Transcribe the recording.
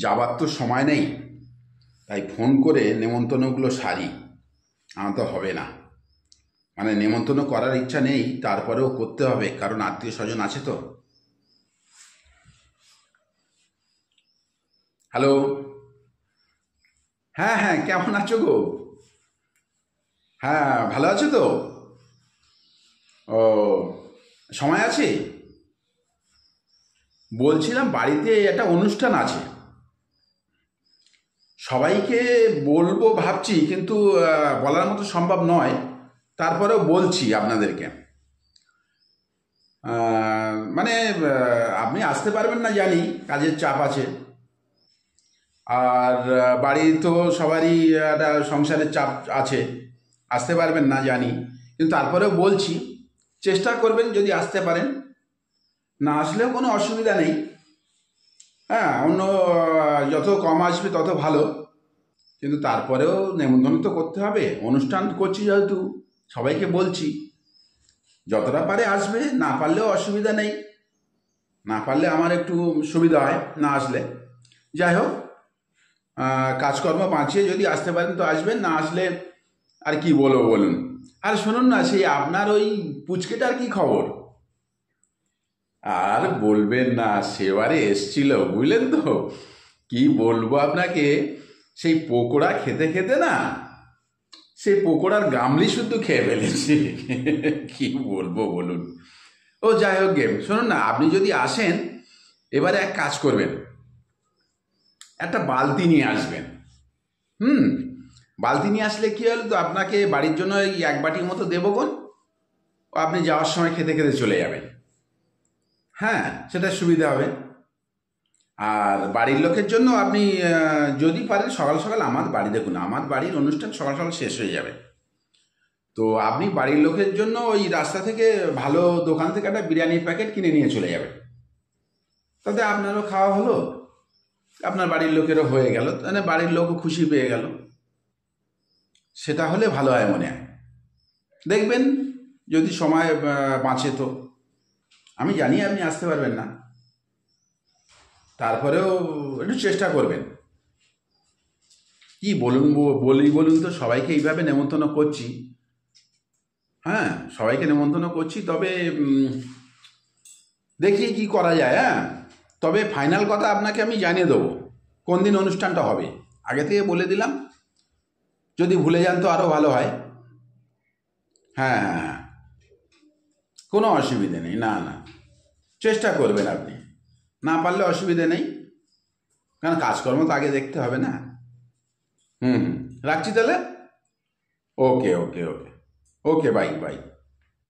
যাবার তো সময় নেই, তাই ফোন করে নেমন্তন্নগুলো সারি। আমার তো হবে না, মানে নেমন্তন্ন করার ইচ্ছা নেই, তারপরেও করতে হবে, কারণ আত্মীয় স্বজন আছে তো। হ্যালো, হ্যাঁ হ্যাঁ, কেমন আছো গো? হ্যাঁ, ভালো আছো তো? ও, সময় আছে? বলছিলাম বাড়িতে একটা অনুষ্ঠান আছে, সবাইকে বলবো ভাবছি, কিন্তু বলার মতো সম্ভব নয়। তারপরেও বলছি আপনাদেরকে। মানে আপনি আসতে পারবেন না জানি, কাজের চাপ আছে। আর বাড়ি তো সবারই একটা সংসারের চাপ আছে, আসতে পারবেন না জানি, কিন্তু তারপরেও বলছি, চেষ্টা করবেন যদি আসতে পারেন। না আসলেও কোনো অসুবিধা নেই। হ্যাঁ, অন্য যত কম আসবে তত ভালো, কিন্তু তারপরেও নেমন্তন্ন তো করতে হবে, অনুষ্ঠান করছি যেহেতু সবাইকে বলছি। যতটা পারে আসবে, না পারলেও অসুবিধা নেই। না পারলে আমার একটু সুবিধা হয় না আসলে। যাই হোক, কাজকর্ম বাঁচিয়ে যদি আসতে পারেন তো আসবেন, না আসলে আর কি বলবো বলুন। আর শুনুন না, সেই আপনার ওই পুচকেটার কি খবর? আর বলবেন না, সেবারে এসছিল বুঝলেন তো, কি বলবো আপনাকে। সেই পকোড়া খেতে খেতে না, সেই পকোড়ার গামলি শুদ্ধ খেয়ে ফেলেছি। কি বলবো বলুন। ও যাই হোক, গেম শুনুন না, আপনি যদি আসেন, এবারে এক কাজ করবেন, একটা বালতি নিয়ে আসবেন। হুম, বালতি নিয়ে আসলে কি হলো তো, আপনাকে বাড়ির জন্য এই এক বাটির মতো দেবো কোন, ও আপনি যাওয়ার সময় খেতে খেতে চলে যাবেন। হ্যাঁ, সেটা সুবিধা হবে। আর বাড়ির লোকের জন্য আপনি যদি পারেন সকাল সকাল আমার বাড়ি, দেখুন আমার বাড়ির অনুষ্ঠান সকাল সকাল শেষ হয়ে যাবে। তো আপনি বাড়ির লোকের জন্য ওই রাস্তা থেকে ভালো দোকান থেকে একটা বিরিয়ানির প্যাকেট কিনে নিয়ে চলে যাবেন। তাতে আপনারও খাওয়া হলো, আপনার বাড়ির লোকেরও হয়ে গেল, মানে বাড়ির লোকও খুশি পেয়ে গেল। সেটা হলে ভালো হয় মনে হয়। দেখবেন যদি সময় বাঁচে তো। আমি জানি আপনি আসতে পারবেন না, তারপরেও একটু চেষ্টা করবেন। কি বলুন, বলি বলুন তো, সবাইকে এইভাবে নেমন্তন্ন করছি। হ্যাঁ, সবাইকে নেমন্তন্ন করছি, তবে দেখি কি করা যায়। হ্যাঁ, তবে ফাইনাল কথা আপনাকে আমি জানিয়ে দেবো কোন দিন অনুষ্ঠানটা হবে, আগে থেকে বলে দিলাম। যদি ভুলে যান তো আরও ভালো হয়। হ্যাঁ হ্যাঁ হ্যাঁ, কোনো অসুবিধে নেই, না না, চেষ্টা করবেন আপনি। না পারলে অসুবিধে নেই, কারণ কাজকর্ম তো আগে দেখতে হবে না। হুম হুম, রাখছি তাহলে। ওকে ওকে ওকে, ওকে, বাই বাই।